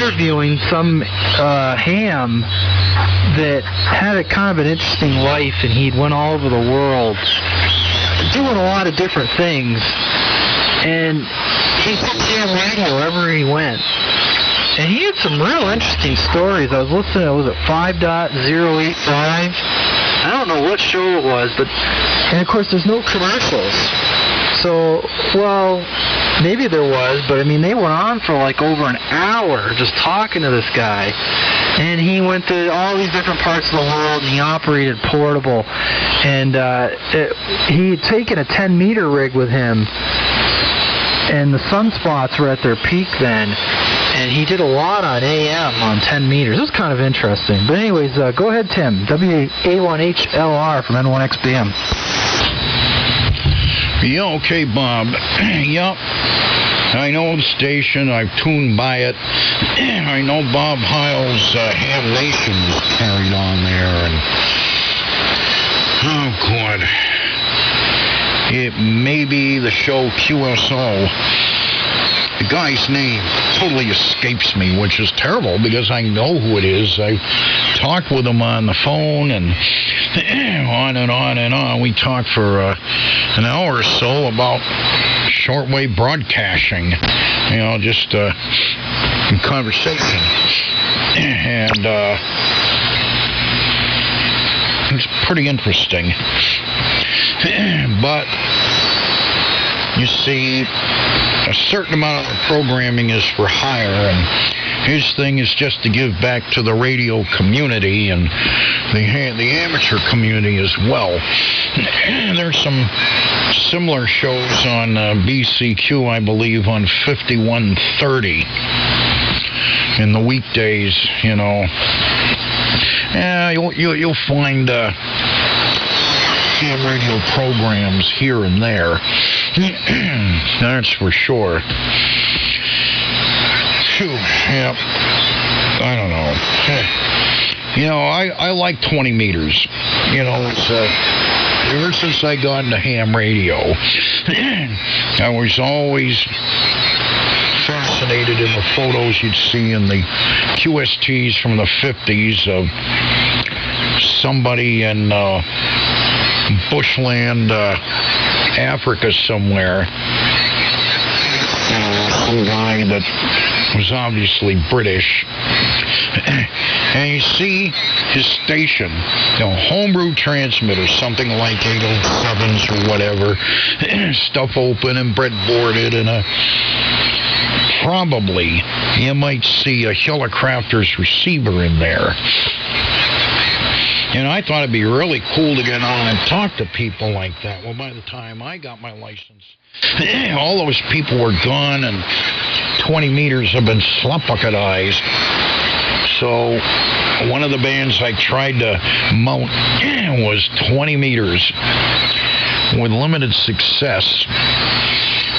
interviewing some ham that had a kind of an interesting life, and he'd went all over the world doing a lot of different things, and he took ham radio wherever he went. And he had some real interesting stories. I was listening, was it 5.085? I don't know what show it was, but, and of course there's no commercials. So, well, maybe there was, but I mean, they went on for like over an hour just talking to this guy. And he went to all these different parts of the world, and he operated portable. And he had taken a 10-meter rig with him, and the sunspots were at their peak then. And he did a lot on AM on 10 meters. It was kind of interesting. But anyways, go ahead, Tim. WA1HLR from N1XBM. Yeah, okay, Bob. Yep. I know the station. I've tuned by it. I know Bob Heil's Ham Nation was carried on there. And oh, God. It may be the show QSO. The guy's name totally escapes me, which is terrible because I know who it is. I talked with him on the phone and on and on and on. We talked for an hour or so about shortwave broadcasting, you know, just in conversation. And it's pretty interesting. But you see, a certain amount of the programming is for hire, and his thing is just to give back to the radio community and the amateur community as well. There's some similar shows on BCQ, I believe, on 5130 in the weekdays, you know. Yeah, you'll find ham radio programs here and there. That's for sure. Phew, yeah. I don't know. You know, I like 20 meters. You know, it's ever since I got into ham radio, I was always fascinated in the photos you'd see in the QSTs from the 50s of somebody in bushland, Africa somewhere. Some guy that was obviously British. And you see his station, you know, homebrew transmitter, something like 807s or whatever, stuff open and breadboarded, and probably you might see a Helicrafters receiver in there. And I thought it'd be really cool to get on and talk to people like that. Well, by the time I got my license, all those people were gone, and 20 meters have been slumbucketized. So one of the bands I tried to mount was 20 meters with limited success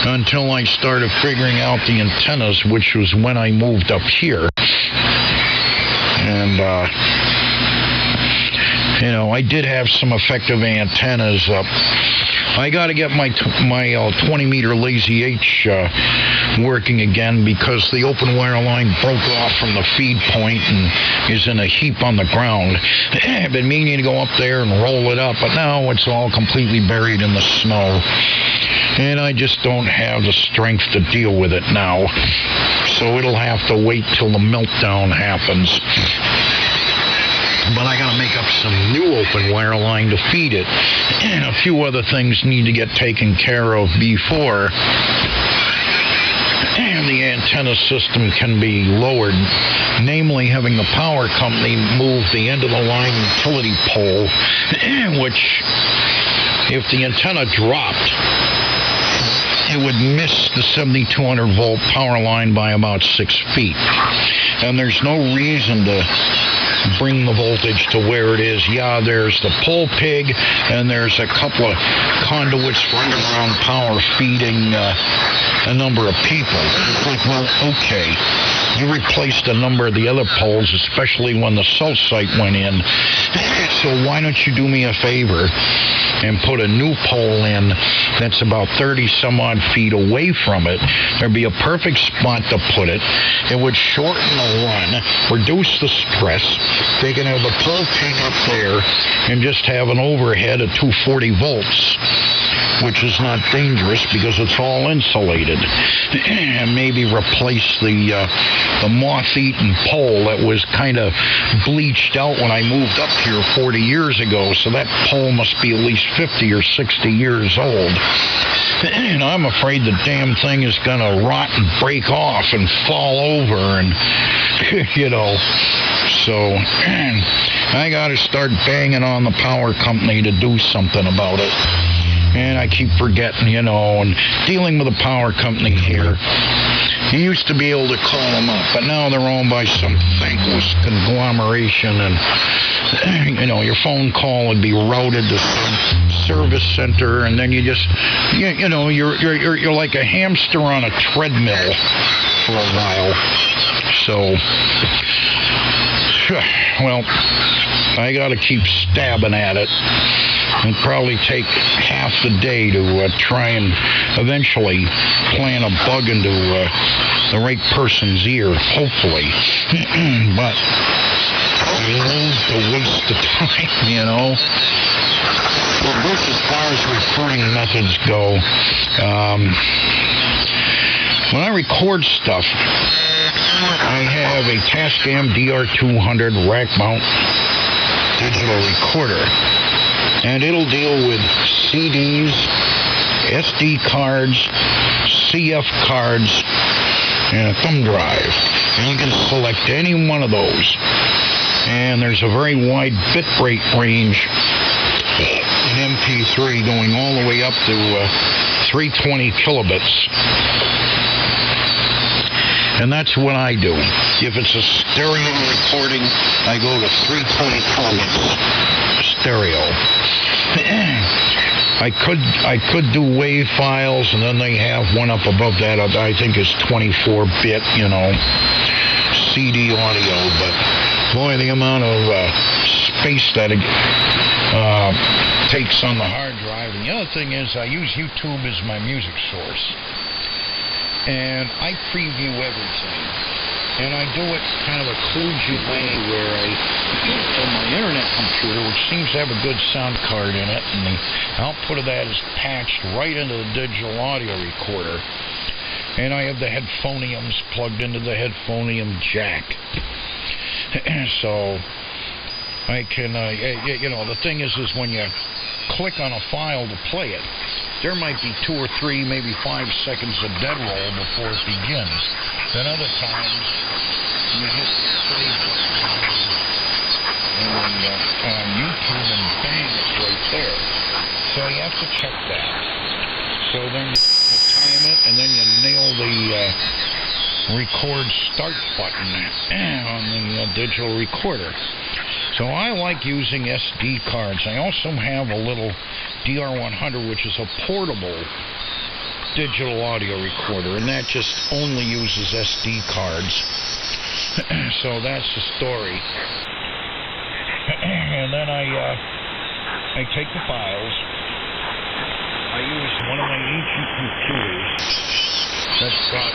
until I started figuring out the antennas, which was when I moved up here. And you know, I did have some effective antennas up. I got to get my 20-meter Lazy H working again because the open wire line broke off from the feed point and is in a heap on the ground. I've been meaning to go up there and roll it up, but now it's all completely buried in the snow. And I just don't have the strength to deal with it now. So it'll have to wait till the meltdown happens. But I got to make up some new open wire line to feed it. And a few other things need to get taken care of before the antenna system can be lowered, namely having the power company move the end of the line utility pole, which, if the antenna dropped, it would miss the 7,200 volt power line by about 6 feet. And there's no reason to bring the voltage to where it is. Yeah, there's the pole pig, and there's a couple of conduits for underground power feeding a number of people. It's like, well, okay. You replaced a number of the other poles, especially when the cell site went in. So why don't you do me a favor and put a new pole in that's about 30 some odd feet away from it? There'd be a perfect spot to put it. It would shorten the run, reduce the stress. They can have the pole king up there and just have an overhead of 240 volts, which is not dangerous because it's all insulated. And maybe replace the moth-eaten pole that was kind of bleached out when I moved up here 40 years ago. So that pole must be at least 50 or 60 years old. And I'm afraid the damn thing is going to rot and break off and fall over and, you know. So I got to start banging on the power company to do something about it. And I keep forgetting, you know, and dealing with a power company here. You used to be able to call them up, but now they're owned by some thankless conglomeration, and, you know, your phone call would be routed to some service center, and then you just, you know, you're like a hamster on a treadmill for a while. So, well, I got to keep stabbing at it. It'll probably take half the day to try and eventually plant a bug into the right person's ear, hopefully. But it's a waste of time, you know. Well, this, as far as recording methods go, when I record stuff, I have a Tascam DR200 rack mount digital recorder. And it'll deal with CDs, SD cards, CF cards, and a thumb drive. And you can select any one of those. And there's a very wide bit rate range in MP3 going all the way up to 320 kilobits. And that's what I do. If it's a stereo recording, I go to 320 kilobits stereo. I could do WAV files, and then they have one up above that. I think is 24-bit, you know, CD audio. But boy, the amount of space that it takes on the hard drive. And the other thing is, I use YouTube as my music source, and I preview everything. And I do it kind of a kludgy way where I, on my internet computer, which seems to have a good sound card in it, and the output of that is patched right into the digital audio recorder. And I have the headphoniums plugged into the headphonium jack. So I can, you know, the thing is when you click on a file to play it, there might be 2 or 3, maybe 5 seconds of dead roll before it begins. Then other times, you hit the play button on YouTube and bang, it's right there. So you have to check that. So then you time it, and then you nail the record start button on the digital recorder. So I like using SD cards. I also have a little DR100, which is a portable digital audio recorder, and that just only uses SD cards. So that's the story. And then I take the files. I use one of my ancient computers that's got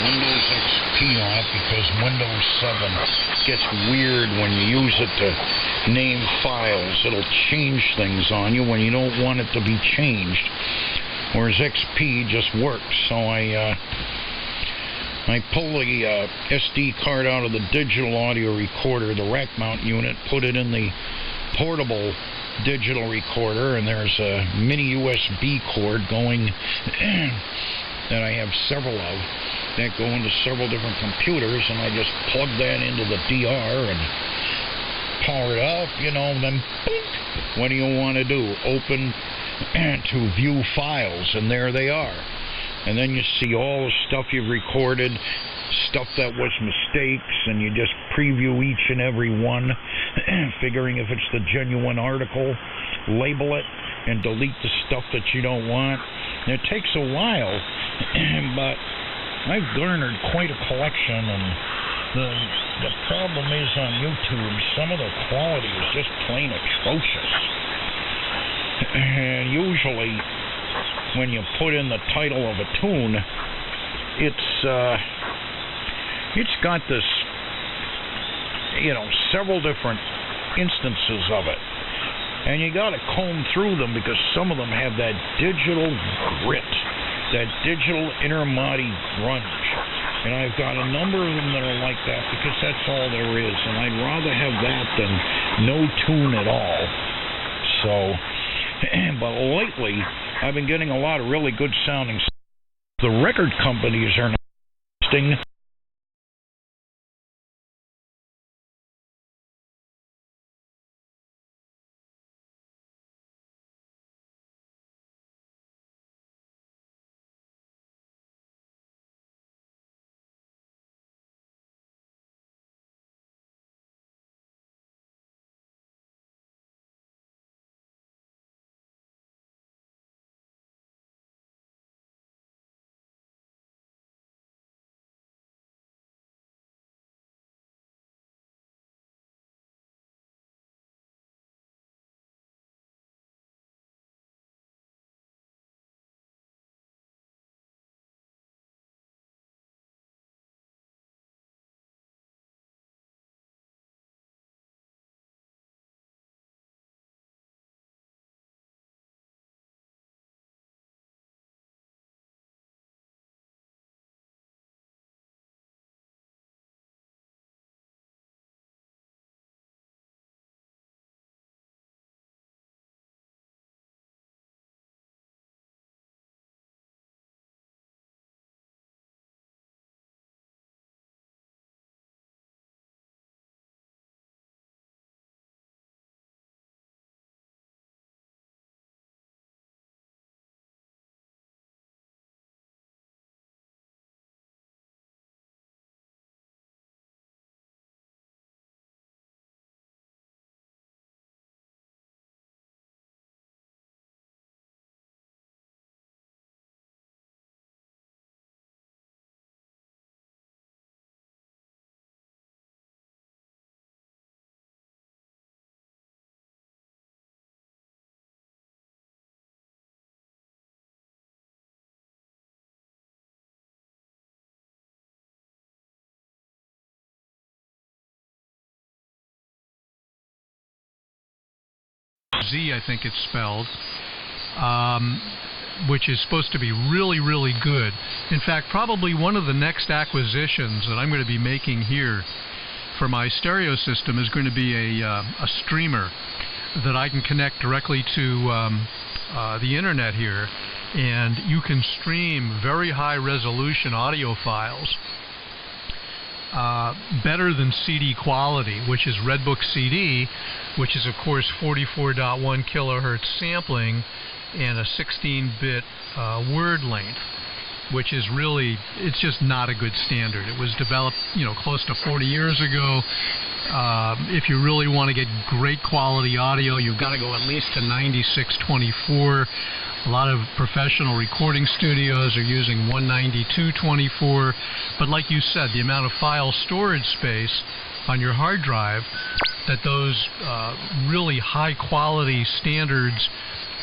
Windows XP on it because Windows 7 gets weird when you use it to name files. It'll change things on you when you don't want it to be changed. Whereas XP just works. So I pull the SD card out of the digital audio recorder, the rack mount unit, put it in the portable digital recorder, and there's a mini USB cord going that I have several of that go into several different computers, and I just plug that into the DR and power it up, you know, and then what do you want to do? Open to view files, and there they are. And then you see all the stuff you've recorded, stuff that was mistakes, and you just preview each and every one, figuring if it's the genuine article, label it, and delete the stuff that you don't want. And it takes a while, but I've garnered quite a collection, and The problem is on YouTube, some of the quality is just plain atrocious. And usually, when you put in the title of a tune, it's got this, several different instances of it. And you got to comb through them because some of them have that digital grit, that digital intermodi grunge. And I've got a number of them that are like that because that's all there is. And I'd rather have that than no tune at all. So, but lately, I've been getting a lot of really good sounding stuff. The record companies are not listing. Z, I think it's spelled, which is supposed to be really, really good. In fact, probably one of the next acquisitions that I'm going to be making here for my stereo system is going to be a streamer that I can connect directly to the internet here, and you can stream very high resolution audio files better than CD quality, which is Redbook CD, which is of course 44.1 kilohertz sampling and a 16-bit word length, which is really, it's just not a good standard. It was developed, close to 40 years ago. If you really want to get great quality audio, you've got to go at least to 9624. A lot of professional recording studios are using 192.24, but like you said, the amount of file storage space on your hard drive that those really high quality standards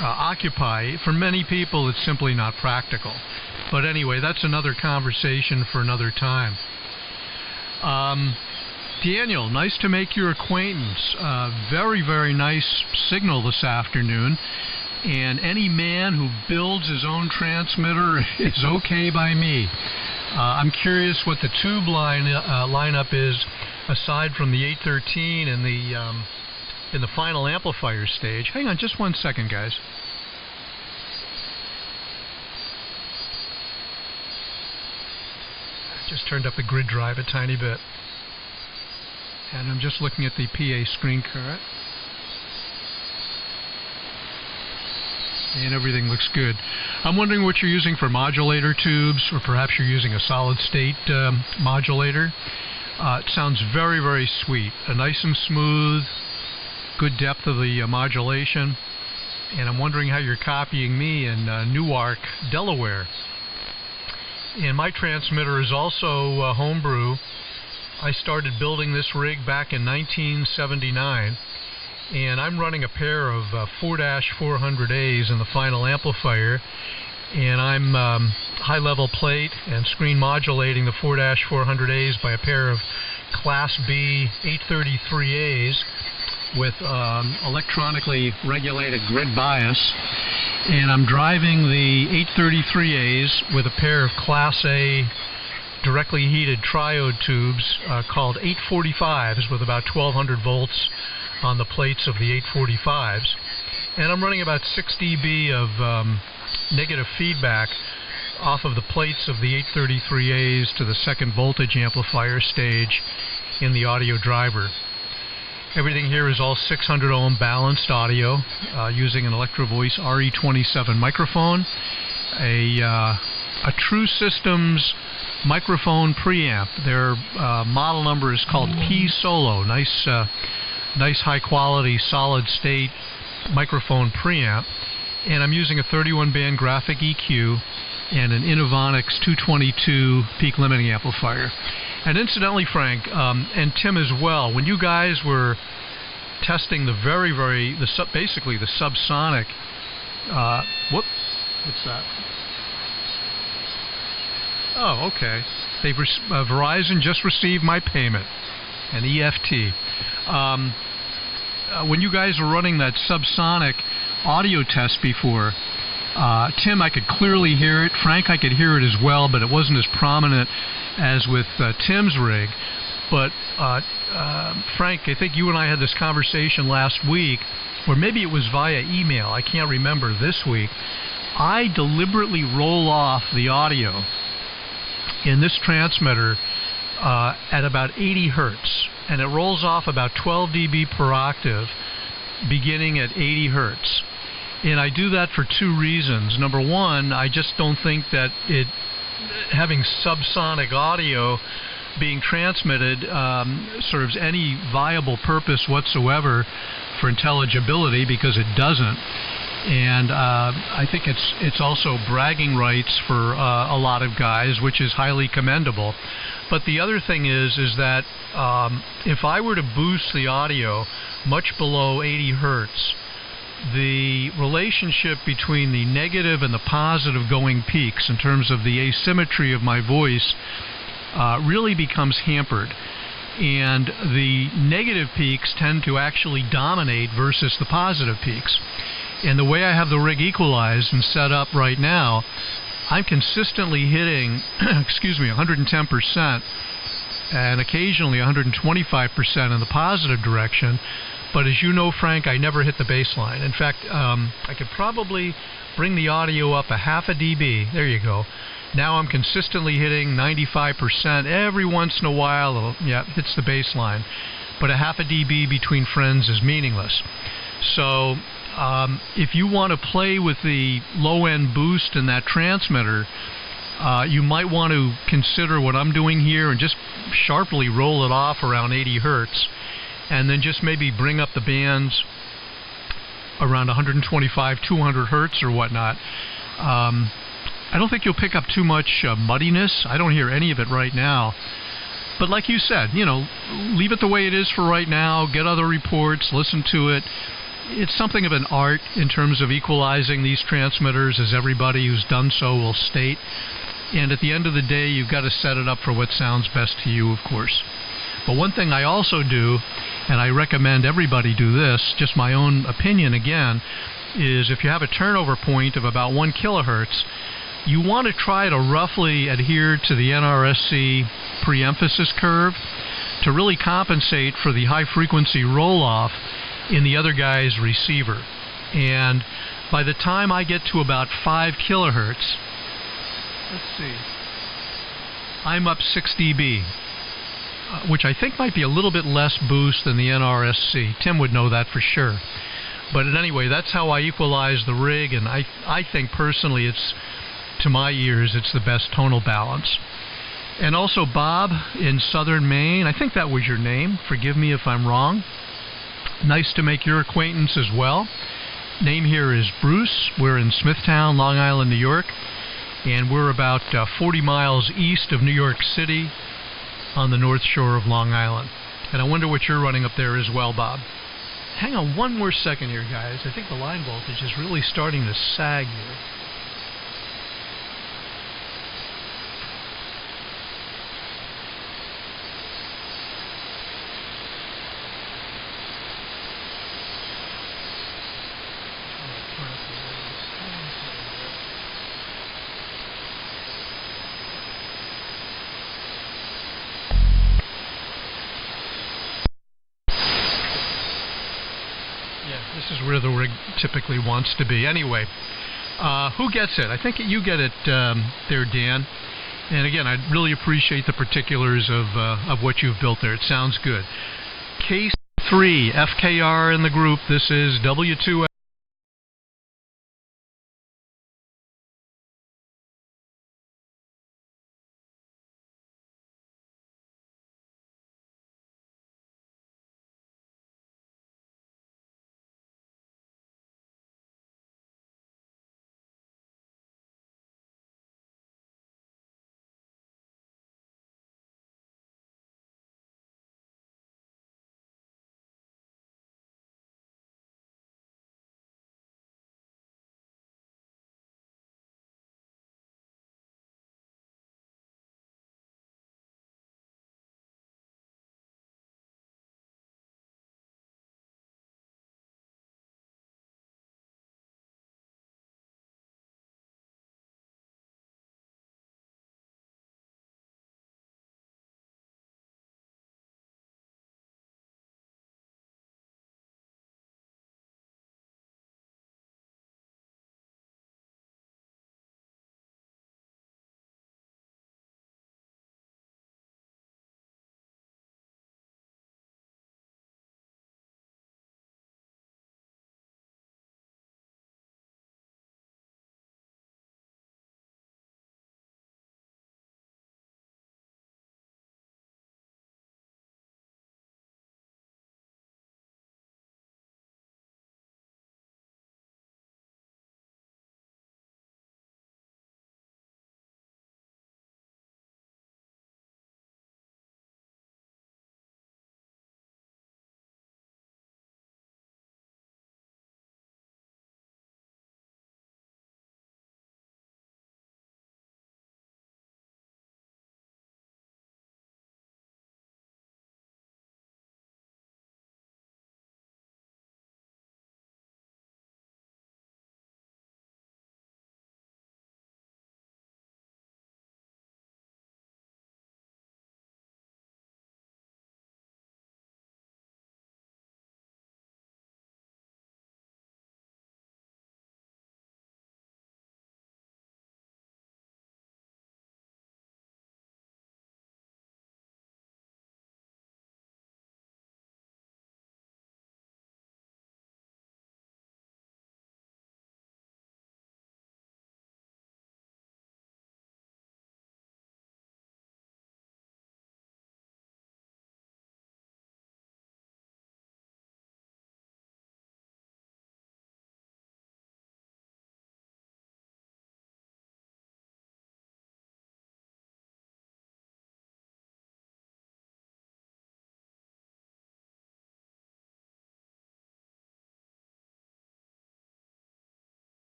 occupy, for many people it's simply not practical. But anyway, that's another conversation for another time. Daniel, nice to make your acquaintance. Very, very nice signal this afternoon. And any man who builds his own transmitter is okay by me. I'm curious what the tube lineup is, aside from the 813 and in the final amplifier stage. Hang on just 1 second, guys. Just turned up the grid drive a tiny bit. And I'm just looking at the PA screen current. And everything looks good. I'm wondering what you're using for modulator tubes, or perhaps you're using a solid-state modulator. It sounds very, very sweet. Nice and smooth, good depth of the modulation. And I'm wondering how you're copying me in Newark, Delaware. And my transmitter is also homebrew. I started building this rig back in 1979, and I'm running a pair of 4-400As in the final amplifier, and I'm high-level plate and screen modulating the 4-400As by a pair of Class B 833As with electronically regulated grid bias, and I'm driving the 833As with a pair of Class A directly heated triode tubes called 845s with about 1200 volts on the plates of the 845s, and I'm running about 6 dB of negative feedback off of the plates of the 833As to the second voltage amplifier stage in the audio driver. Everything here is all 600 ohm balanced audio using an Electro Voice RE27 microphone, a True Systems microphone preamp. Their model number is called P Solo. Nice high quality solid state microphone preamp. And I'm using a 31 band graphic EQ and an N1XBM 222 peak limiting amplifier. And incidentally, Frank, and Tim as well, when you guys were testing the basically the subsonic, what's that? Oh, okay. Verizon just received my payment, an EFT. When you guys were running that subsonic audio test before, Tim, I could clearly hear it. Frank, I could hear it as well, but it wasn't as prominent as with Tim's rig. But Frank, I think you and I had this conversation last week, or maybe it was via email. I can't remember this week. I deliberately roll off the audio in this transmitter at about 80 hertz, and it rolls off about 12 dB per octave beginning at 80 hertz. And I do that for two reasons. Number one, I just don't think that having subsonic audio being transmitted serves any viable purpose whatsoever for intelligibility, because it doesn't. And I think it's also bragging rights for a lot of guys, which is highly commendable. But the other thing is that if I were to boost the audio much below 80 hertz, the relationship between the negative and the positive going peaks in terms of the asymmetry of my voice really becomes hampered. And the negative peaks tend to actually dominate versus the positive peaks. And the way I have the rig equalized and set up right now, I'm consistently hitting, 110% and occasionally 125% in the positive direction. But as you know, Frank, I never hit the baseline. In fact, I could probably bring the audio up a half a dB. There you go. Now I'm consistently hitting 95%. Every once in a while, it hits the baseline. But a half a dB between friends is meaningless. So if you want to play with the low-end boost in that transmitter, you might want to consider what I'm doing here and just sharply roll it off around 80 hertz, and then just maybe bring up the bands around 125, 200 hertz or whatnot. I don't think you'll pick up too much muddiness. I don't hear any of it right now. But like you said, leave it the way it is for right now. Get other reports, listen to it. It's something of an art in terms of equalizing these transmitters, as everybody who's done so will state. And at the end of the day, you've got to set it up for what sounds best to you, of course. But one thing I also do, and I recommend everybody do this, just my own opinion again, is if you have a turnover point of about 1 kilohertz, you want to try to roughly adhere to the NRSC pre-emphasis curve to really compensate for the high frequency roll-off in the other guy's receiver. And by the time I get to about 5 kilohertz, let's see, I'm up 6 dB, which I think might be a little bit less boost than the NRSC. Tim would know that for sure. But anyway, that's how I equalize the rig, and I think personally it's, to my ears, it's the best tonal balance. And also Bob in Southern Maine, I think that was your name, forgive me if I'm wrong. Nice to make your acquaintance as well. Name here is Bruce. We're in Smithtown, Long Island, New York, and we're about 40 miles east of New York City on the north shore of Long Island. And I wonder what you're running up there as well, Bob. Hang on one more second here, guys. I think the line voltage is really starting to sag here. This is where the rig typically wants to be. Anyway, who gets it? I think you get it there, Dan. And again, I really appreciate the particulars of what you've built there. It sounds good. KC2FKR in the group. This is W2XR.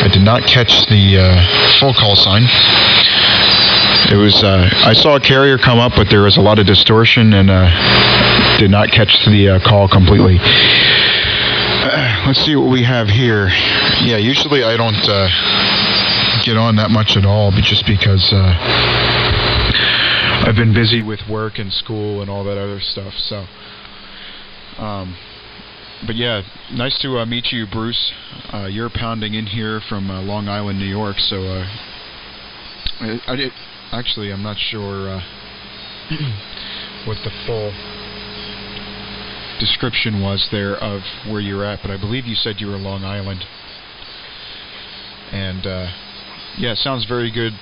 I did not catch the full call sign. It was I saw a carrier come up, but there was a lot of distortion and did not catch the call completely. Let's see what we have here. Yeah, usually I don't get on that much at all, but just because I've been busy with work and school and all that other stuff. So, but yeah, nice to meet you, Bruce. You're pounding in here from Long Island, New York. So, actually, I'm not sure what the full description was there of where you're at, but I believe you said you were Long Island. And yeah, it sounds very good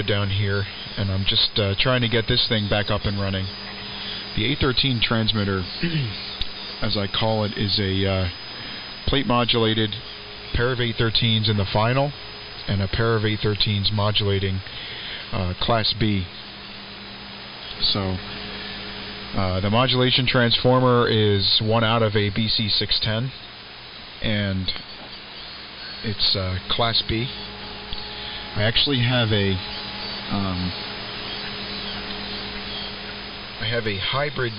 down here. And I'm just trying to get this thing back up and running. The A13 transmitter, as I call it, is a plate modulated pair of A13s in the final and a pair of A13s modulating Class B. So the modulation transformer is one out of a BC610, and it's Class B. I actually have a hybrid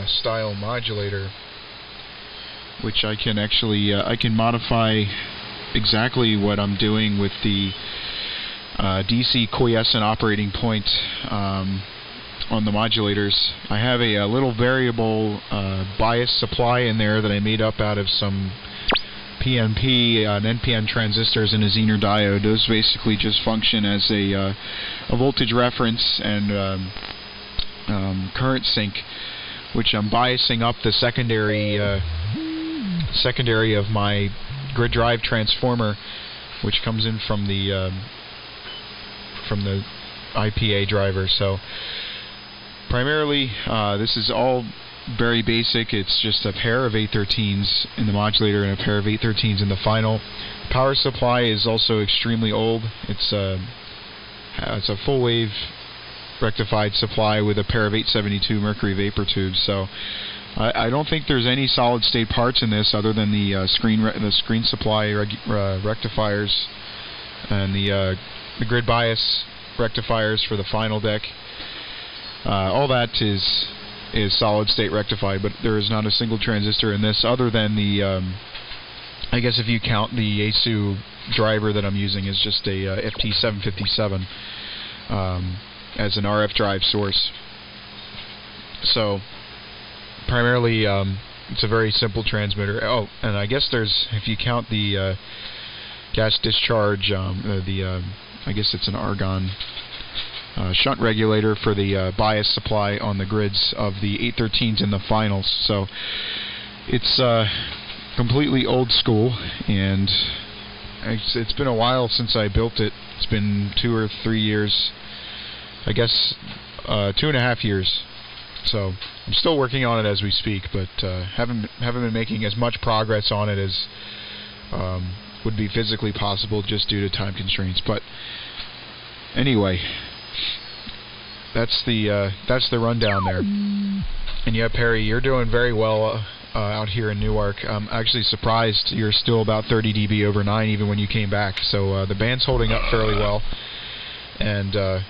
style modulator, which I can actually I can modify exactly what I'm doing with the DC quiescent operating point on the modulators. I have a little variable bias supply in there that I made up out of some PNP and NPN transistors and a Zener diode. Those basically just function as a voltage reference and current sink, which I'm biasing up the secondary of my grid drive transformer, which comes in from the IPA driver. So primarily this is all very basic. It's just a pair of A13s in the modulator and a pair of A13s in the final. Power supply is also extremely old. It's a full wave rectified supply with a pair of 872 mercury vapor tubes. So I don't think there's any solid state parts in this other than the screen supply rectifiers and the grid bias rectifiers for the final deck. All that is solid state rectified, but there is not a single transistor in this other than the I guess if you count the ASU driver that I'm using is just a FT757 as an RF drive source. So primarily it's a very simple transmitter. Oh, and I guess there's, if you count the gas discharge, I guess it's an argon shunt regulator for the bias supply on the grids of the 813s in the finals. So it's completely old school, and it's been a while since I built it. It's been 2 or 3 years, I guess 2.5 years. So I'm still working on it as we speak, but haven't been making as much progress on it as would be physically possible just due to time constraints. But anyway, that's the rundown there. And yeah, Perry, you're doing very well out here in Newark. I'm actually surprised you're still about 30 dB over 9 even when you came back. So the band's holding up fairly well, and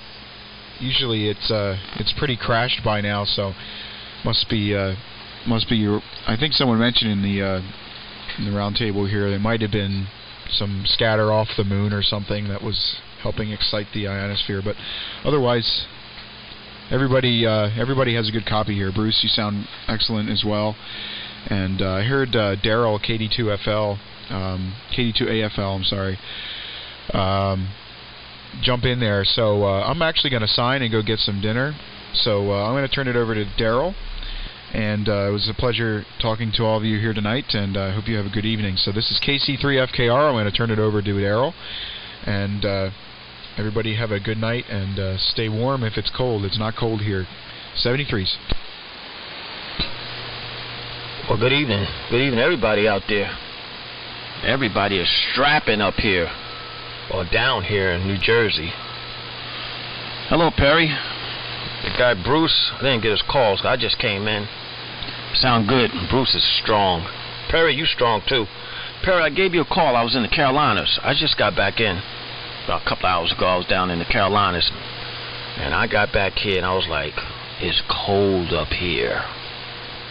usually it's pretty crashed by now. So must be your. I think someone mentioned in the round table here there might have been some scatter off the moon or something that was helping excite the ionosphere, but otherwise everybody has a good copy here. Bruce, you sound excellent as well. And I heard Daryl, KD2FL, KD2AFL, I'm sorry, jump in there. So I'm actually going to sign and go get some dinner. So I'm going to turn it over to Daryl. And it was a pleasure talking to all of you here tonight, and I hope you have a good evening. So this is KC2FKR. I'm going to turn it over to Daryl. And everybody have a good night, and stay warm if it's cold. It's not cold here. 73s. Well, good evening. Good evening, everybody out there. Everybody is strapping up here, or down here in New Jersey. Hello, Perry. The guy Bruce, I didn't get his calls. I just came in. Sound good. Bruce is strong. Perry, you strong too. Perry, I gave you a call. I was in the Carolinas. I just got back in. About a couple hours ago, I was down in the Carolinas. And I got back here and I was like, it's cold up here.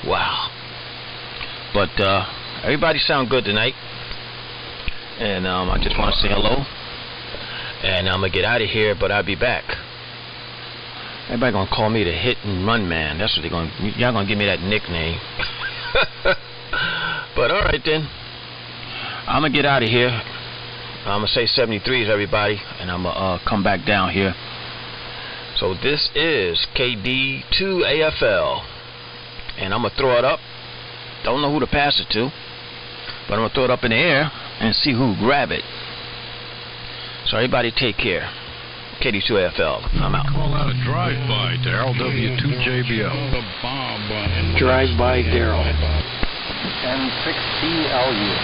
Wow. But everybody sound good tonight. And I just want to say hello. And I'm going to get out of here, but I'll be back. Everybody gonna call me the hit and run man. That's what y'all gonna give me that nickname. But all right then, I'm gonna get out of here. I'm gonna say 73s, everybody, and I'm gonna come back down here. So this is KD2AFL, and I'm gonna throw it up. Don't know who to pass it to, but I'm gonna throw it up in the air and see who grab it. So everybody take care. KD2FL. I'm out. Call out a drive-by, Daryl, W2JBL. Drive-by Daryl. N6BLU.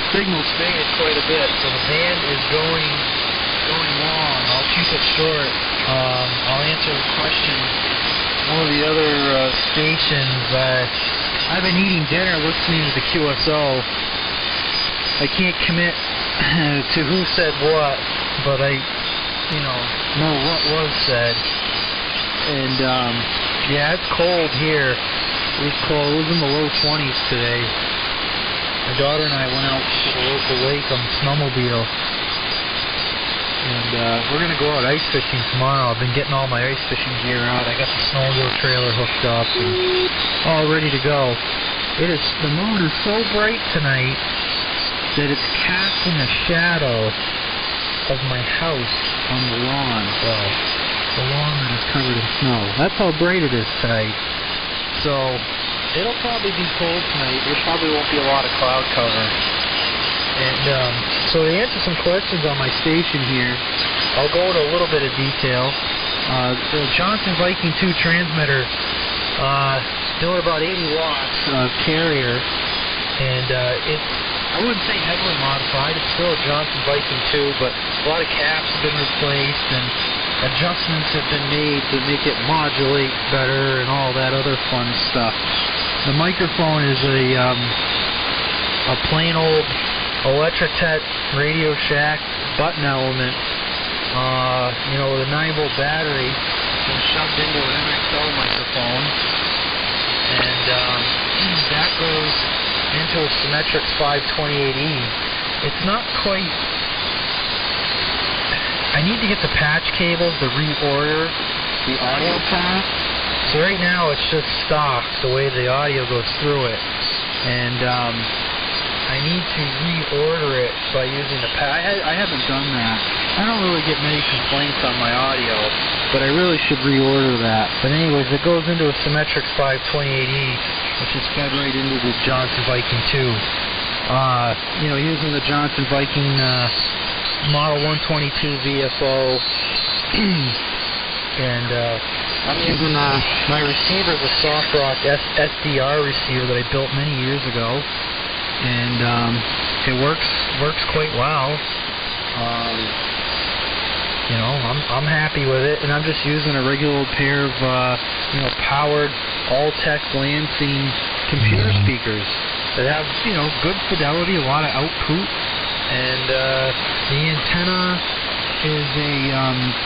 Signal's faded quite a bit, so the band is going long. I'll keep it short. I'll answer the question. One of the other stations, I've been eating dinner listening to the QSO. I can't commit to who said what, but I, know what was said. And yeah, it's cold here. It was cold. It was in the low 20s today. My daughter and I went out to the local lake on the snowmobile, and we're going to go out ice fishing tomorrow. I've been getting all my ice fishing gear out. I got the snowmobile trailer hooked up and all ready to go. The moon is so bright tonight that it's casting a shadow of my house on the lawn. Well, the lawn that is covered in snow. That's how bright it is tonight. So it'll probably be cold tonight. There probably won't be a lot of cloud cover. And so to answer some questions on my station here, I'll go into a little bit of detail. The Johnson Viking 2 transmitter doing about 80 watts of carrier, and I wouldn't say heavily modified. It's still a Johnson Viking 2, but a lot of caps have been replaced and adjustments have been made to make it modulate better and all that other fun stuff. The microphone is a plain old Electrotet Radio Shack button element, with a 9-volt battery and shoved into an MXL microphone, and that goes into a Symmetrix 528E. It's not quite. I need to get the patch cables to reorder the audio path. So right now it's just stock, the way the audio goes through it, and I need to reorder it by using the patch. I haven't done that. I don't really get many complaints on my audio, but I really should reorder that. But anyways, it goes into a Symmetrix 528E, which is fed right into the Johnson Viking 2. Using the Johnson Viking Model 122 VFO, and I'm using my receiver, the Softrock SDR receiver that I built many years ago, and it works quite well. I'm happy with it, and I'm just using a regular old pair of powered Alltech Lansing computer speakers that have good fidelity, a lot of output, and the antenna is a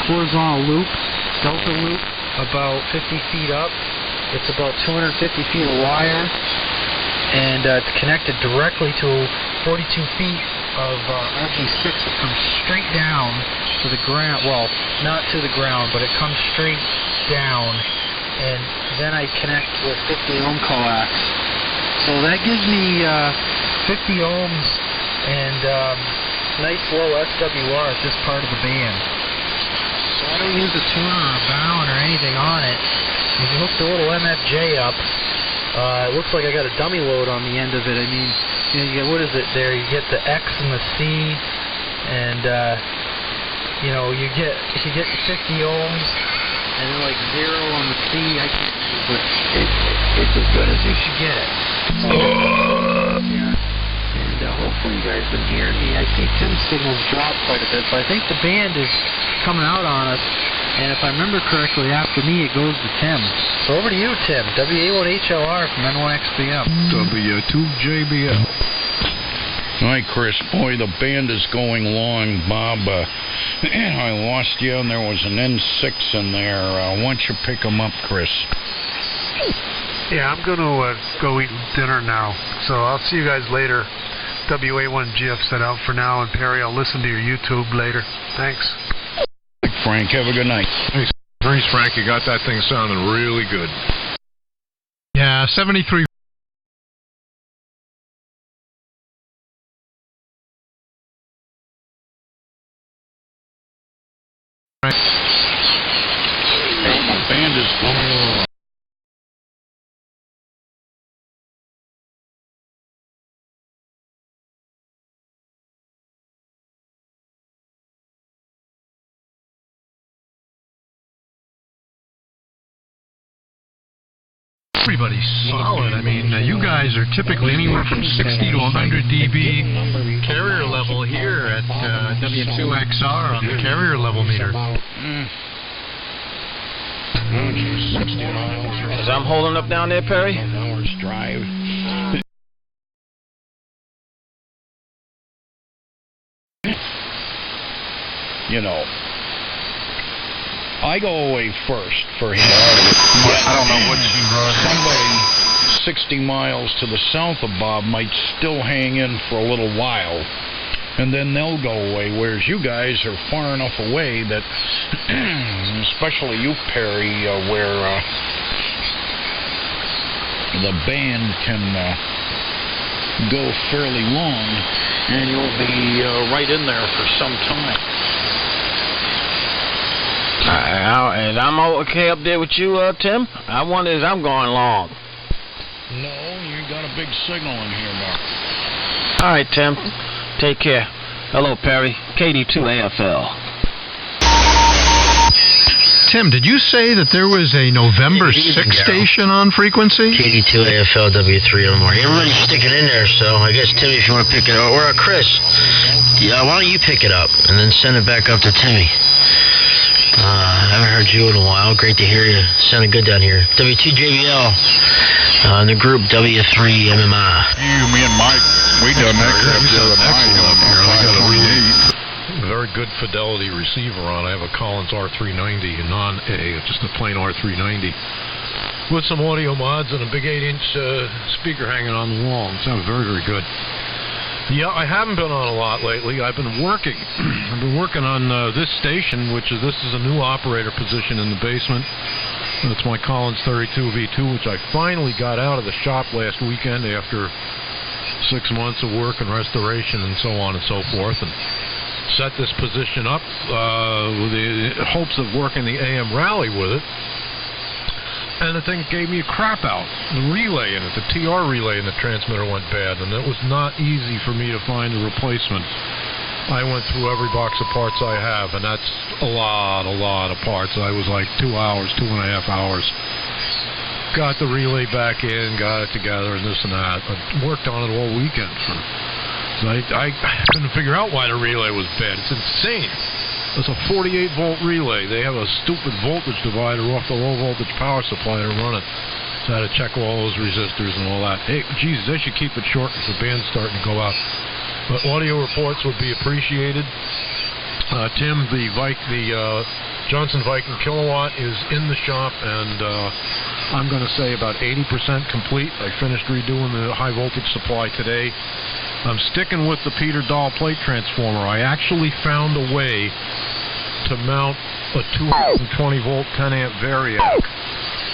horizontal loop, delta loop, about 50 feet up. It's about 250 feet of wire, and it's connected directly to 42 feet of RG6 that comes straight down to the ground. Well, not to the ground, but it comes straight down, and then I connect with 50 ohm coax. So that gives me 50 ohms and nice low SWR at this part of the band. So I don't use a tuner or a bound or anything on it. If you hook the little MFJ up, it looks like I got a dummy load on the end of it. I mean, you get, what is it there? You get the X and the C, and you get 50 ohms, and then like 0 on the C. I can't remember, but it's as good as you should get it. Yeah. And hopefully you guys been hearing me. I see Tim's signals drop quite a bit, so I think the band is coming out on us. And if I remember correctly, after me it goes to Tim. So over to you, Tim. WA1HLR from N1XBM. W2JBL. Hi, Chris. Boy, the band is going long, Bob. I lost you, and there was an N6 in there. Why don't you pick them up, Chris? Yeah, I'm going to go eat dinner now. So I'll see you guys later. WA1GF set out for now, and Perry, I'll listen to your YouTube later. Thanks. Frank, have a good night. Thanks, Frank. You got that thing sounding really good. Yeah, 73. Right. Everybody's solid. I mean, you guys are typically anywhere from 60 to 100 dB carrier level here at W2XR on the carrier level meter. As I'm holding up down there, Perry? An hour's drive. You know, I go away first for him. I don't know what you run. Somebody 60 miles to the south of Bob might still hang in for a little while, and then they'll go away, whereas you guys are far enough away that, especially you, Perry, where the band can go fairly long, and you'll be right in there for some time. And I'm okay up there with you, Tim? I wonder if I'm going long. No, you got a big signal in here, Mark. All right, Tim. Take care. Hello, Perry. KD2AFL. Tim, did you say that there was a November 6 station on frequency? KC2FKR W3MMR. Everybody's sticking in there, so I guess Timmy, if you want to pick it up, or Chris, yeah, why don't you pick it up and then send it back up to Timmy? I haven't heard you in a while. Great to hear you. Sounded good down here. W2JBL and the group W3MMR. Me and Mike, we done that crap the other night. I got a very good fidelity receiver on. I have a Collins R390, non-A, just a plain R390, with some audio mods and a big 8-inch speaker hanging on the wall. It sounds very, very good. Yeah, I haven't been on a lot lately. I've been working. I've been working on this station, this is a new operator position in the basement. It's my Collins 32V2, which I finally got out of the shop last weekend after 6 months of work and restoration and so on and so forth, and set this position up with the hopes of working the AM rally with it. And the thing gave me a crap out. The relay in it, the TR relay in the transmitter went bad, and it was not easy for me to find a replacement. I went through every box of parts I have, and that's a lot of parts. I was like 2 hours, 2.5 hours. Got the relay back in, got it together, and this and that. I worked on it all weekend. I couldn't figure out why the relay was bad. It's insane. It's a 48-volt relay. They have a stupid voltage divider off the low-voltage power supply to run it. So I had to check all those resistors and all that. Hey, Jesus, they should keep it short because the band's starting to go out. But audio reports would be appreciated. Tim, the Johnson Viking kilowatt is in the shop, and I'm going to say about 80% complete. I finished redoing the high-voltage supply today. I'm sticking with the Peter Dahl plate transformer. I actually found a way to mount a 220-volt 10-amp variac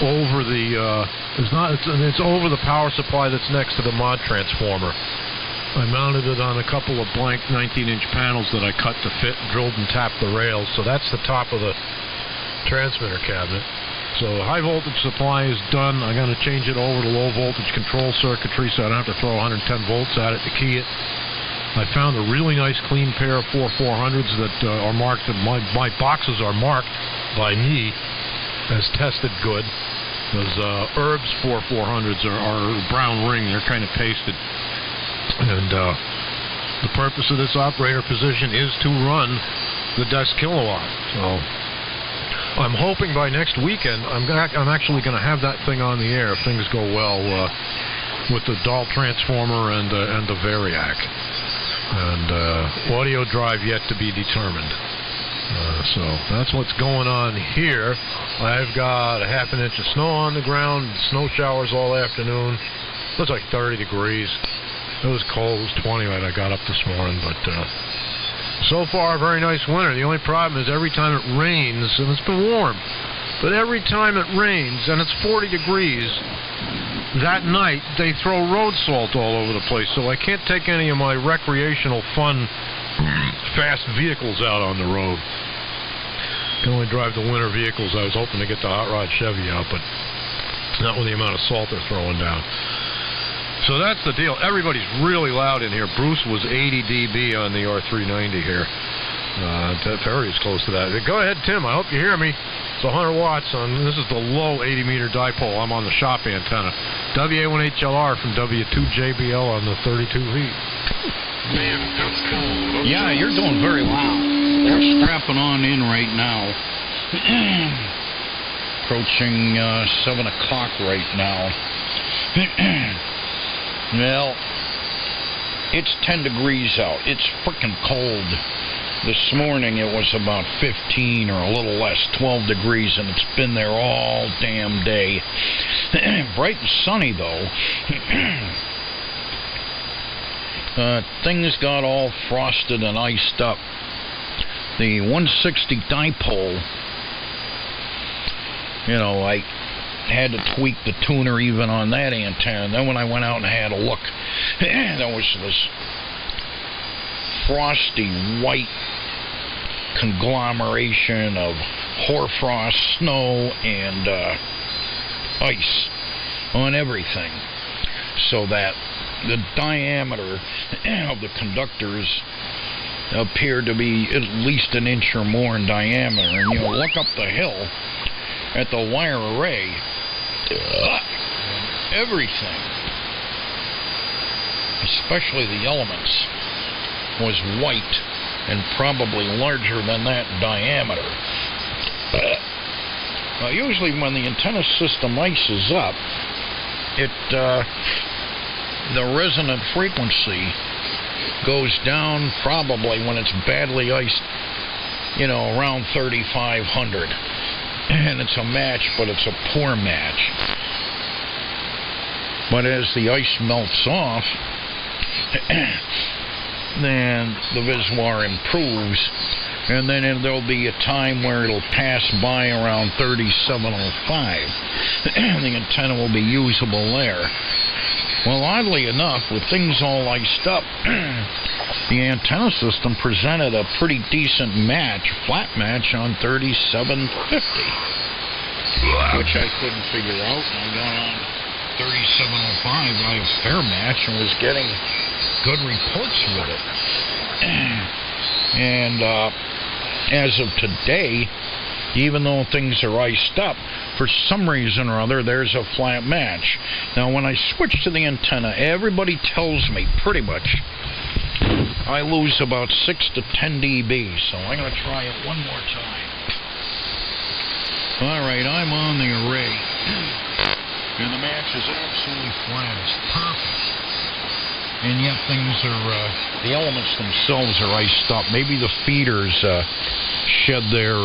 over the it's over the power supply that's next to the mod transformer. I mounted it on a couple of blank 19-inch panels that I cut to fit, drilled and tapped the rails. So that's the top of the transmitter cabinet. So high voltage supply is done. I'm going to change it over to low voltage control circuitry so I don't have to throw 110 volts at it to key it. I found a really nice clean pair of 4400s that are marked. My boxes are marked by me as tested good. Those Herbs 4400s are brown ring. They're kind of pasted. And the purpose of this operator position is to run the desk kilowatt. So I'm hoping by next weekend I'm actually going to have that thing on the air if things go well with the Dahl transformer and the variac. And audio drive yet to be determined. So that's what's going on here. I've got a half an inch of snow on the ground, snow showers all afternoon. It was like 30 degrees. It was cold. It was 20 when I got up this morning, but so far, a very nice winter. The only problem is every time it rains, and it's been warm, but every time it rains and it's 40 degrees, that night they throw road salt all over the place, so I can't take any of my recreational, fun, fast vehicles out on the road. Can only drive the winter vehicles. I was hoping to get the hot rod Chevy out, but not with the amount of salt they're throwing down. So that's the deal. Everybody's really loud in here. Bruce was 80 dB on the R390 here. Perry's close to that. Go ahead, Tim. I hope you hear me. It's 100 watts on. This is the low 80-meter dipole. I'm on the shop antenna. WA1HLR from W2JBL on the 32V. Man, that's cool. Yeah, you're doing very well. They're strapping on in right now. Approaching 7 o'clock right now. Well, it's 10 degrees out. It's freaking cold. This morning it was about 15 or a little less, 12 degrees, and it's been there all damn day. Bright and sunny, though. Things got all frosted and iced up. The 160 dipole, I had to tweak the tuner even on that antenna. And then when I went out and had a look, there was this frosty white conglomeration of hoarfrost, snow, and ice on everything, so that the diameter of the conductors appeared to be at least an inch or more in diameter. And you look up the hill at the wire array, everything, especially the elements, was white and probably larger than that in diameter. Usually when the antenna system ices up, the resonant frequency goes down probably when it's badly iced, around 3,500. And it's a match, but it's a poor match. But as the ice melts off, then the Viswar improves, and then there'll be a time where it'll pass by around 3705. The antenna will be usable there. Well, oddly enough, with things all iced up, the antenna system presented a pretty decent match, flat match on 3750, which I couldn't figure out. I got on 3705, I have fair match, and was getting good reports with it. And as of today, even though things are iced up, for some reason or other, there's a flat match. Now, when I switch to the antenna, everybody tells me pretty much I lose about 6 to 10 dB, so I'm going to try it one more time. All right, I'm on the array, and the match is absolutely flat. It's perfect. And yet things are, the elements themselves are iced up. Maybe the feeders shed their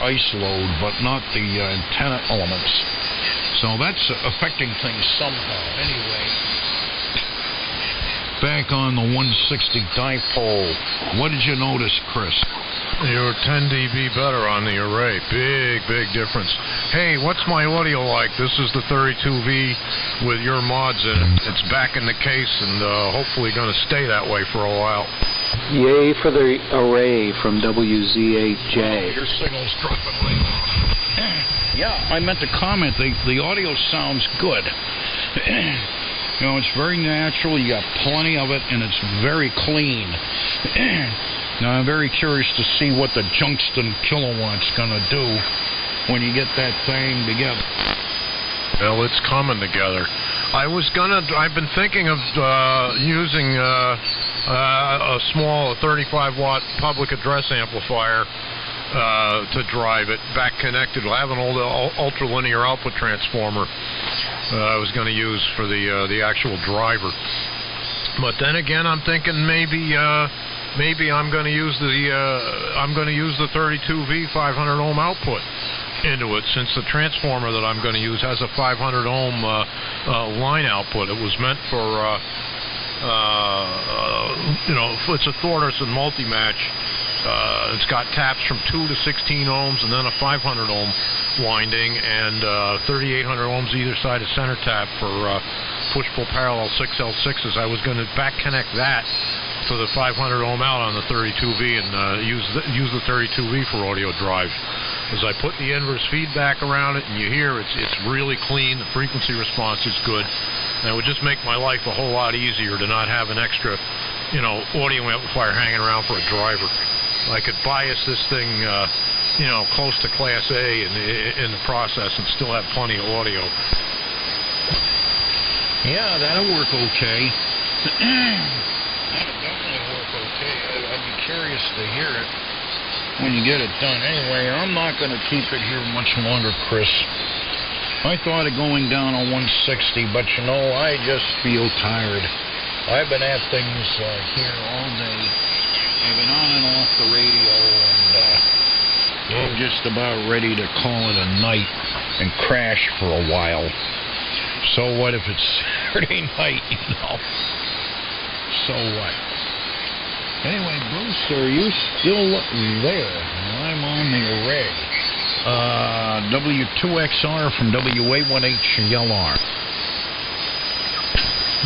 ice load, but not the antenna elements. So that's affecting things somehow. Anyway, back on the 160 dipole. What did you notice, Chris? You're 10 dB better on the array. Big difference. Hey, what's my audio like? This is the 32V with your mods in it. It's back in the case and hopefully going to stay that way for a while. Yay for the array from WZHJ. Oh, your signal's dropping way off. Yeah, I meant to comment. The audio sounds good. It's very natural. You got plenty of it, and it's very clean. Now, I'm very curious to see what the Junction kilowatt's going to do when you get that thing together. Well, it's coming together. I've been thinking of using a small 35-watt public address amplifier to drive it, back connected. I have an old ultralinear output transformer I was going to use for the actual driver. But then again, I'm thinking maybe I'm going to use the 32V 500 ohm output into it, since the transformer that I'm going to use has a 500 ohm line output. It was meant for it's a Thordarson multi-match. It's got taps from 2 to 16 ohms and then a 500 ohm winding, and 3800 ohms either side of center tap for push-pull parallel 6L6s. I was going to back connect that for the 500 ohm out on the 32V and use the 32V for audio drive. As I put the inverse feedback around it, and you hear it's really clean. The frequency response is good, and it would just make my life a whole lot easier to not have an extra, audio amplifier hanging around for a driver. I could bias this thing, close to Class A in the process and still have plenty of audio. Yeah, that'll work okay. That'll definitely work okay. I'd be curious to hear it when you get it done. Anyway, I'm not going to keep it here much longer, Chris. I thought of going down on 160, but I just feel tired. I've been at things here all day. I've been on and off the radio, and I'm just about ready to call it a night and crash for a while. So what if it's Saturday night, So what? Anyway, Bruce, are you still there? I'm on the array. W2XR from WA1HLR.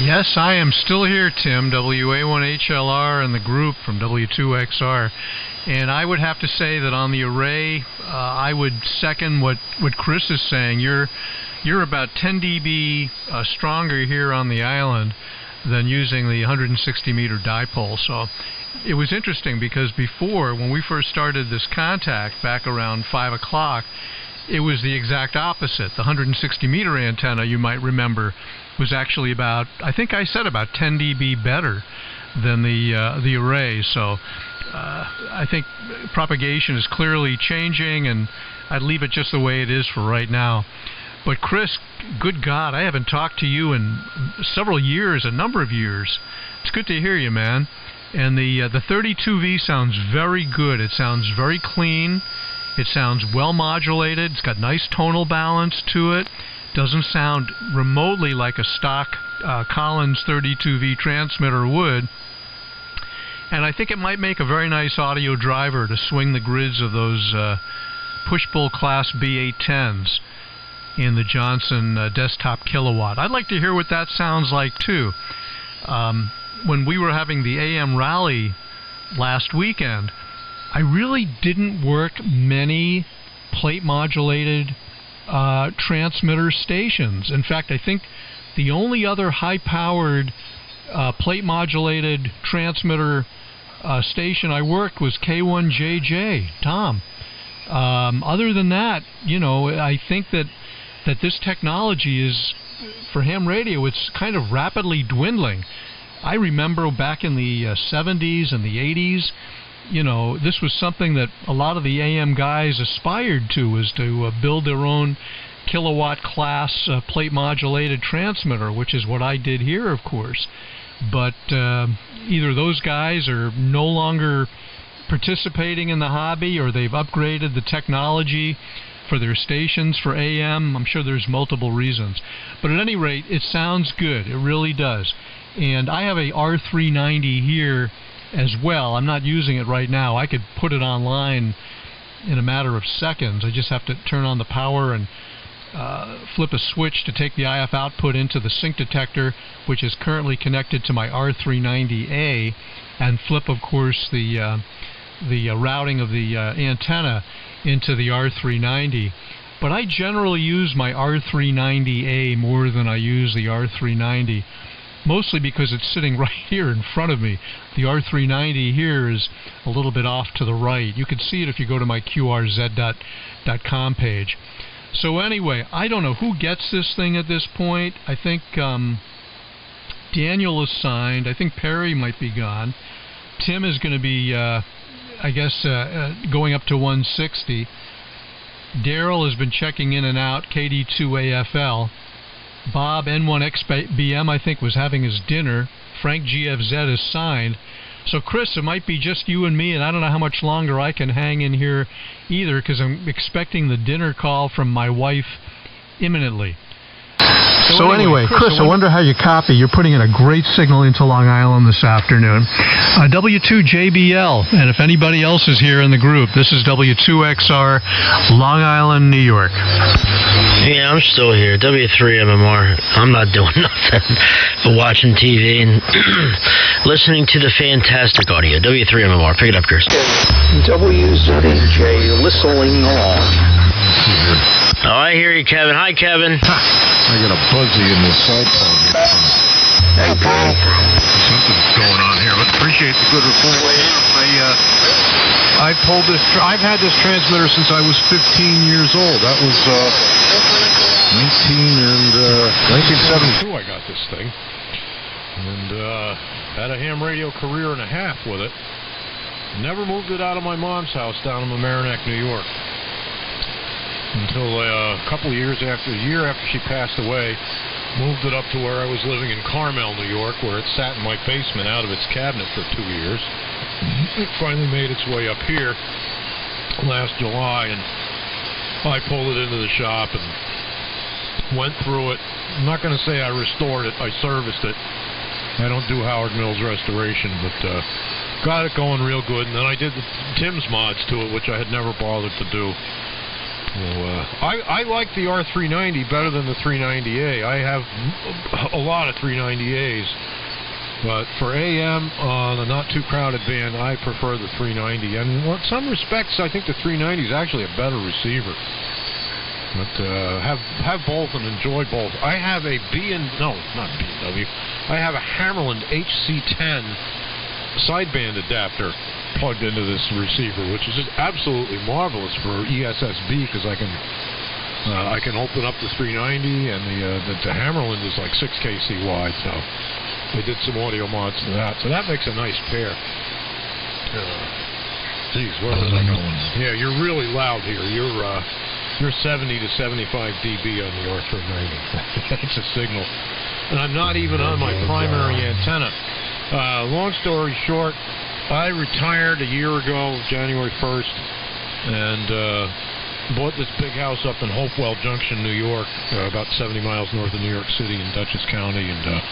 Yes, I am still here, Tim. WA1HLR and the group from W2XR. And I would have to say that on the array, I would second what Chris is saying. You're about 10 dB stronger here on the island than using the 160 meter dipole. So it was interesting because before, when we first started this contact back around 5 o'clock, it was the exact opposite. The 160 meter antenna, you might remember, was actually about, I think I said about 10 dB better than the array. So I think propagation is clearly changing, and I'd leave it just the way it is for right now. But Chris, good God, I haven't talked to you in several years, a number of years. It's good to hear you, man. And the 32V sounds very good. It sounds very clean. It sounds well modulated. It's got nice tonal balance to it. Doesn't sound remotely like a stock Collins 32V transmitter would. And I think it might make a very nice audio driver to swing the grids of those push-pull Class B810s in the Johnson desktop kilowatt. I'd like to hear what that sounds like too. When we were having the AM rally last weekend, I really didn't work many plate modulated transmitter stations. In fact, I think the only other high-powered plate modulated transmitter station I worked was K1JJ, Tom. Other than that, I think that this technology is, for ham radio, it's kind of rapidly dwindling. I remember back in the 70s and the 80s, this was something that a lot of the AM guys aspired to, was to build their own kilowatt class plate modulated transmitter, which is what I did here, of course. But either those guys are no longer participating in the hobby, or they've upgraded the technology for their stations for AM. I'm sure there's multiple reasons. But at any rate, it sounds good. It really does. And I have a R390 here as well. I'm not using it right now. I could put it online in a matter of seconds. I just have to turn on the power and flip a switch to take the IF output into the sync detector, which is currently connected to my R390A, and flip, of course, the routing of the antenna into the R390. But I generally use my R390A more than I use the R390, mostly because it's sitting right here in front of me. The R390 here is a little bit off to the right. You can see it if you go to my QRZ.com page. So anyway, I don't know who gets this thing at this point. I think Daniel is signed. I think Perry might be gone. Tim is going to be, I guess, going up to 160. Daryl has been checking in and out, KD2AFL. Bob, N1XBM, I think, was having his dinner. Frank GFZ is signed. So, Chris, it might be just you and me, and I don't know how much longer I can hang in here either, because I'm expecting the dinner call from my wife imminently. So anyway, Chris, I wonder how you copy. You're putting in a great signal into Long Island this afternoon. W2JBL, and if anybody else is here in the group, this is W2XR, Long Island, New York. Yeah, I'm still here. W3MMR. I'm not doing nothing but watching TV and listening to the fantastic audio. W3MMR. Pick it up, Chris. WZJ listening on. Oh, I hear you, Kevin. Hi, Kevin. I got a buzzy in the cell phone here. Hey, bro. Something's going on here, but appreciate the good report. I pulled this. I've had this transmitter since I was 15 years old. That was 1972. I got this thing, and had a ham radio career and a half with it. Never moved it out of my mom's house down in Mamaroneck, New York, until a couple of years after, a year after she passed away. Moved it up to where I was living in Carmel, New York, where it sat in my basement out of its cabinet for 2 years. It finally made its way up here last July, and I pulled it into the shop and went through it. I'm not going to say I restored it. I serviced it. I don't do Howard Mills restoration, but got it going real good. And then I did the Tim's mods to it, which I had never bothered to do. I like the R390 better than the 390A. I have a lot of 390As, but for AM on a not too crowded band, I prefer the 390. And in some respects, I think the 390 is actually a better receiver. But have both and enjoy both. I have a I have a Hammerland HC10 sideband adapter plugged into this receiver, which is just absolutely marvelous for ESSB, because I can open up the 390, and the Hammerland is like 6 KC wide, so I did some audio mods to that, so that makes a nice pair. Geez, where was I going? Yeah, you're really loud here. You're 70 to 75 dB on the R390. It's a signal, and I'm not even on my primary antenna. Long story short, I retired a year ago, January 1st, and bought this big house up in Hopewell Junction, New York, about 70 miles north of New York City in Dutchess County, and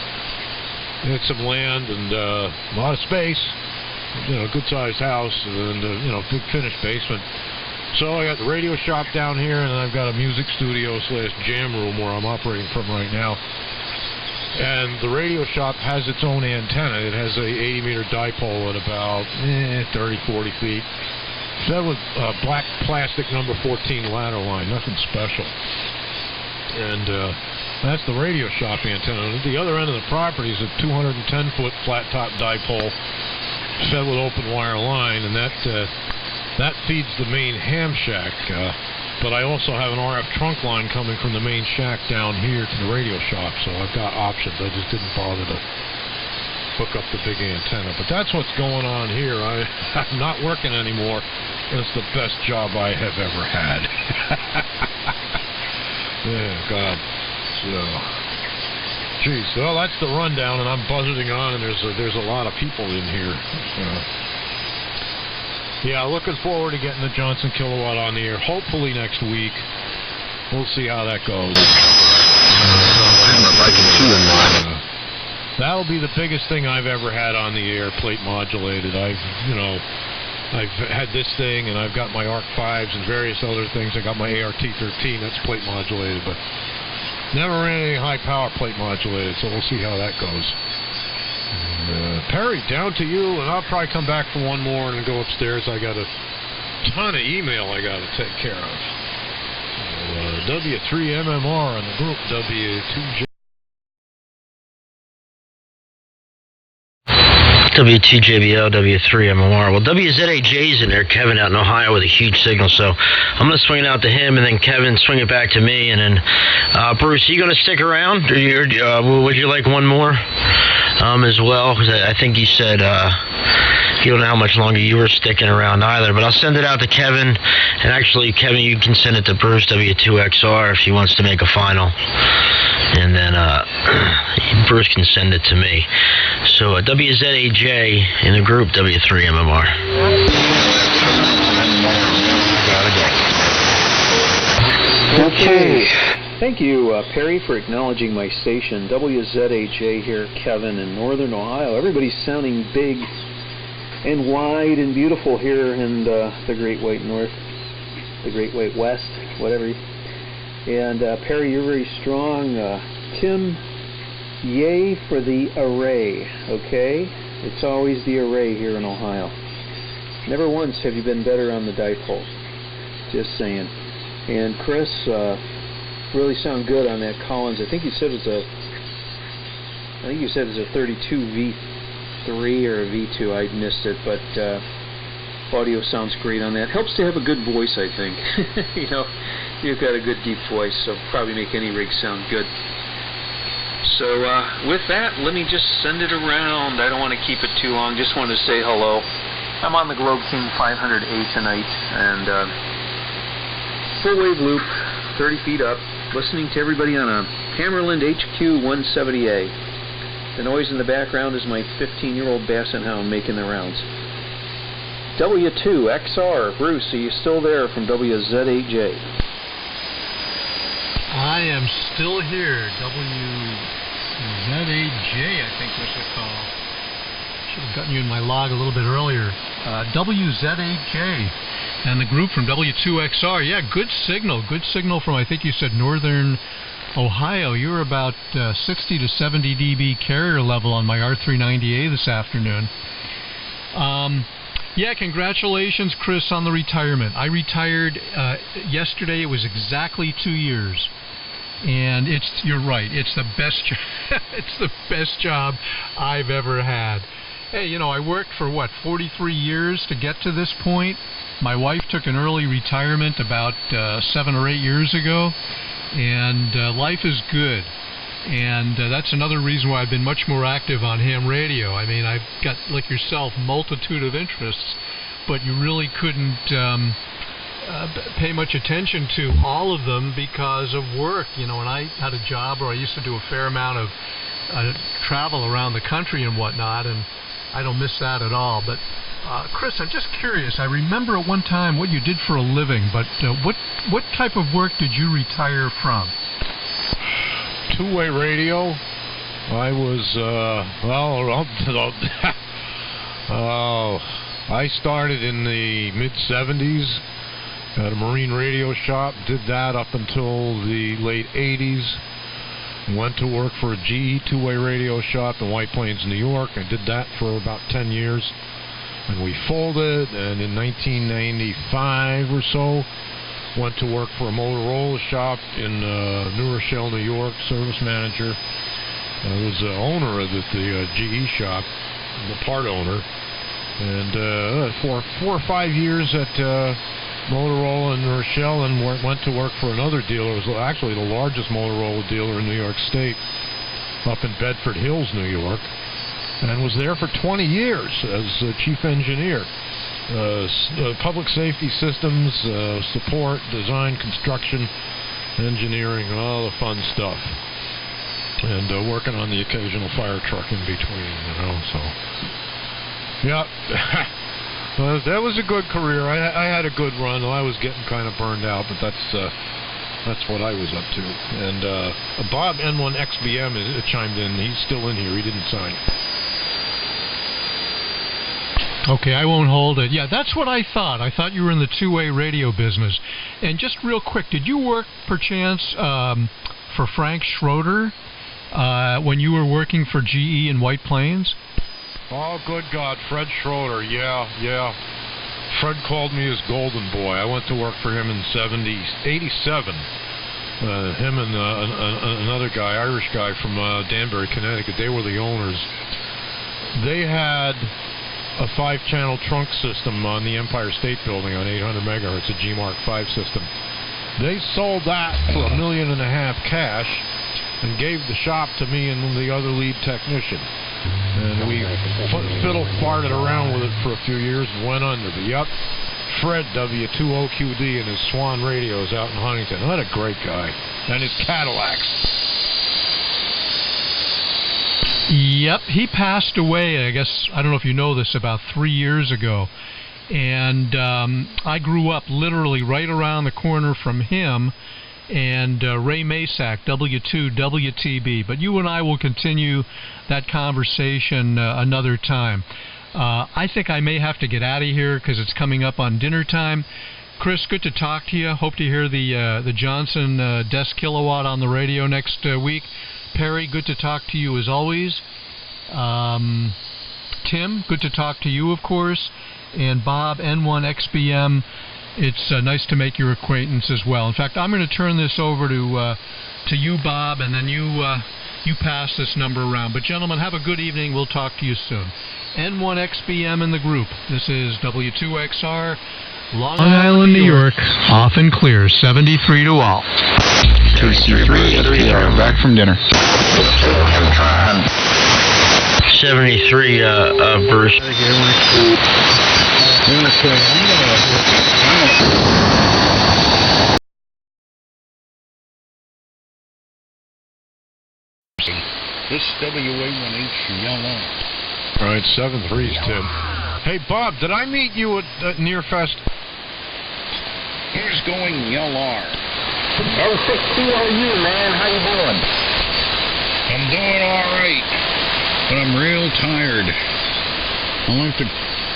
had some land and a lot of space, good-sized house, and big finished basement. So I got the radio shop down here, and I've got a music studio / jam room where I'm operating from right now. And the radio shop has its own antenna. It has a 80-meter dipole at about 30, 40 feet. That was black plastic number 14 ladder line, nothing special. And that's the radio shop antenna. At the other end of the property is a 210-foot flat-top dipole fed with open wire line, and that feeds the main ham shack. But I also have an RF trunk line coming from the main shack down here to the radio shop, so I've got options. I just didn't bother to hook up the big antenna. But that's what's going on here. I'm not working anymore, and it's the best job I have ever had. Yeah, God. So, geez. Well, that's the rundown, and I'm buzzing on, and there's a lot of people in here. Yeah, looking forward to getting the Johnson Kilowatt on the air, hopefully next week. We'll see how that goes. That'll be the biggest thing I've ever had on the air, plate modulated. I've had this thing, and I've got my ARC 5s and various other things. I got my ART-13, that's plate modulated, but never ran any high-power plate modulated, so we'll see how that goes. Perry, down to you, and I'll probably come back for one more and go upstairs. I got a ton of email I got to take care of. W3MMR on the group, W2JBL. W2JBL, W3MMR. Well, WZAJ's in there, Kevin out in Ohio with a huge signal, so I'm going to swing it out to him, and then Kevin swing it back to me, and then Bruce, are you going to stick around? Or would you like one more as well? Because I think you said you don't know how much longer you were sticking around either, but I'll send it out to Kevin, and actually, Kevin, you can send it to Bruce, W2XR, if he wants to make a final, and then Bruce can send it to me. So WZAJ in the group, W3MMR. Okay. Thank you, Perry, for acknowledging my station. WZAJ here, Kevin, in Northern Ohio. Everybody's sounding big and wide and beautiful here in the Great White North, the Great White West, whatever. And Perry, you're very strong. Tim, yay for the array, okay? It's always the array here in Ohio. Never once have you been better on the dipole. Just saying. And Chris, really sound good on that Collins. I think you said it's a 32 V3 or a V2. I missed it, but audio sounds great on that. Helps to have a good voice, I think. You know, you've got a good deep voice, so probably make any rig sound good. So with that, let me just send it around. I don't want to keep it too long. Just want to say hello. I'm on the Globe King 500A tonight, and full wave loop, 30 feet up, listening to everybody on a Hammerland HQ 170A. The noise in the background is my 15-year-old Basset Hound making the rounds. W2XR, Bruce, are you still there from WZ8J? I am still here. WZ8J, I think was the call. Should have gotten you in my log a little bit earlier. WZ8J. And the group from W2XR. Yeah, good signal. Good signal from, I think you said, northern Ohio. You were about 60 to 70 dB carrier level on my R390A this afternoon. Yeah, congratulations, Chris, on the retirement. I retired yesterday. It was exactly 2 years. And you're right, it's the best it's the best job I've ever had. Hey, you know, I worked for 43 years to get to this point. My wife took an early retirement about 7 or 8 years ago, and life is good. And that's another reason why I've been much more active on ham radio. I mean, I've got, like yourself, multitude of interests, but you really couldn't pay much attention to all of them because of work. You know, when I had a job where I used to do a fair amount of travel around the country and whatnot, and I don't miss that at all. But Chris, I'm just curious. I remember at one time what you did for a living, but what type of work did you retire from? Two-way radio. I was I started in the mid-'70s at a marine radio shop. Did that up until the late '80s. Went to work for a GE two-way radio shop in White Plains, New York. I did that for about 10 years, and we folded. And in 1995 or so, went to work for a Motorola shop in New Rochelle, New York, service manager. I was the owner of the GE shop, the part owner. And for 4 or 5 years at Motorola in New Rochelle, and went to work for another dealer. It was actually the largest Motorola dealer in New York State, up in Bedford Hills, New York. And was there for 20 years as chief engineer. Public safety systems, support, design, construction, engineering, all the fun stuff. And working on the occasional fire truck in between, you know, so. Yeah. That was a good career. I had a good run. I was getting kind of burned out, but that's what I was up to. And Bob N1XBM chimed in. He's still in here. He didn't sign. Okay, I won't hold it. Yeah, that's what I thought. I thought you were in the two-way radio business. And just real quick, did you work, perchance, for Frank Schroeder when you were working for GE in White Plains? Oh, good God, Fred Schroeder, yeah. Fred called me his golden boy. I went to work for him in 87. Him and another guy, Irish guy from Danbury, Connecticut, they were the owners. They had a 5-channel trunk system on the Empire State Building on 800 megahertz, a G Mark 5 system. They sold that for $1.5 million cash and gave the shop to me and the other lead technician. And we fiddle-farted around with it for a few years and went under. But yep, Fred W2OQD and his Swan radios out in Huntington. What a great guy. And his Cadillacs. Yep, he passed away, I guess, I don't know if you know this, about 3 years ago. And I grew up literally right around the corner from him and Ray Masak, W2WTB. But you and I will continue that conversation another time. I think I may have to get out of here because it's coming up on dinner time. Chris, good to talk to you. Hope to hear the Johnson Desk Kilowatt on the radio next week. Perry, good to talk to you as always. Tim, good to talk to you, of course. And Bob, N1XBM, it's nice to make your acquaintance as well. In fact, I'm going to turn this over to you, Bob, and then you pass this number around. But, gentlemen, have a good evening. We'll talk to you soon. N1XBM in the group. This is W2XR, Long Island, New York. Off and clear, 73 to all. KC2FKR, I'm back from dinner. 73, Bruce. This WA1HLR. All right, 7-3's Tim. Hey, Bob, did I meet you at Nearfest? Here's going YLR. N6CLU, man. How you doing? I'm doing all right, but I'm real tired. I'll have to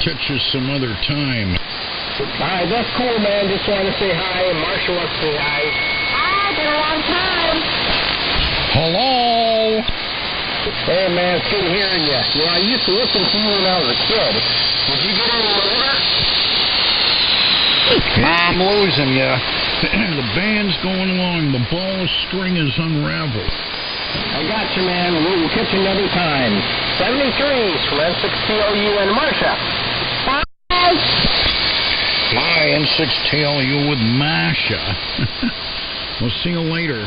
catch you some other time. All right, that's cool, man. Just wanted to say hi, and Marshall wants to say hi. Hi, been a long time. Hello? Hey, man, it's good hearing you. You know, I used to listen to you when I was a kid. Did you get any older? I'm losing you. The band's going along. The ball string is unraveled. I got you, man. We'll catch you another time. 73s from N6TLU and Marcia. Bye. Hi, N6TLU with Masha. We'll see you later.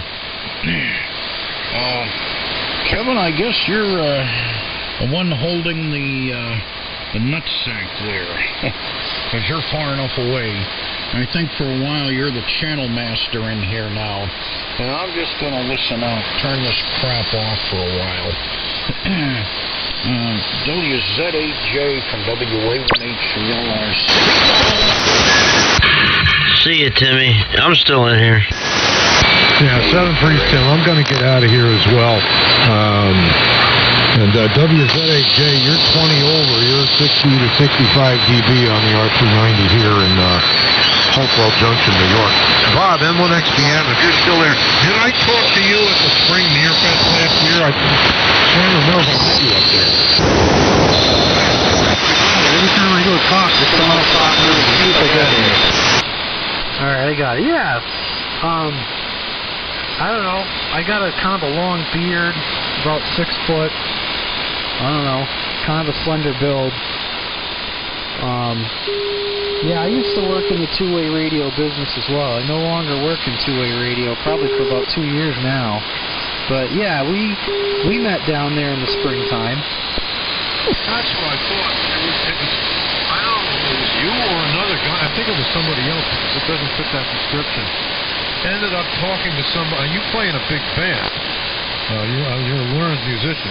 Kevin, I guess you're the one holding the nutsack there. Because you're far enough away. I think for a while you're the channel master in here now. And I'm just going to listen out, turn this crap off for a while. WZAJ from WA1HLR. See you, Timmy. I'm still in here. Yeah, 7-3's Tim. I'm going to get out of here as well. And WZAJ, you're 20 over. You're 60 to 65 dB on the R290 here in Hopewell Junction, New York. Bob, N1XBM, if you're still there, did I talk to you at the Spring Nearfest last year? I can't remember if I met you up there. Every time I go talk, there's someone else talking to me. All right, I got it. Yeah. I don't know. I got a kind of a long beard, about 6 foot. I don't know. Kind of a slender build. Yeah, I used to work in the two-way radio business as well. I no longer work in two-way radio, probably for about 2 years now. But yeah, we met down there in the springtime. That's what I thought. I don't know if it was you or another guy. I think it was somebody else because it doesn't fit that description. Ended up talking to somebody. You play in a big band. You're a learned musician.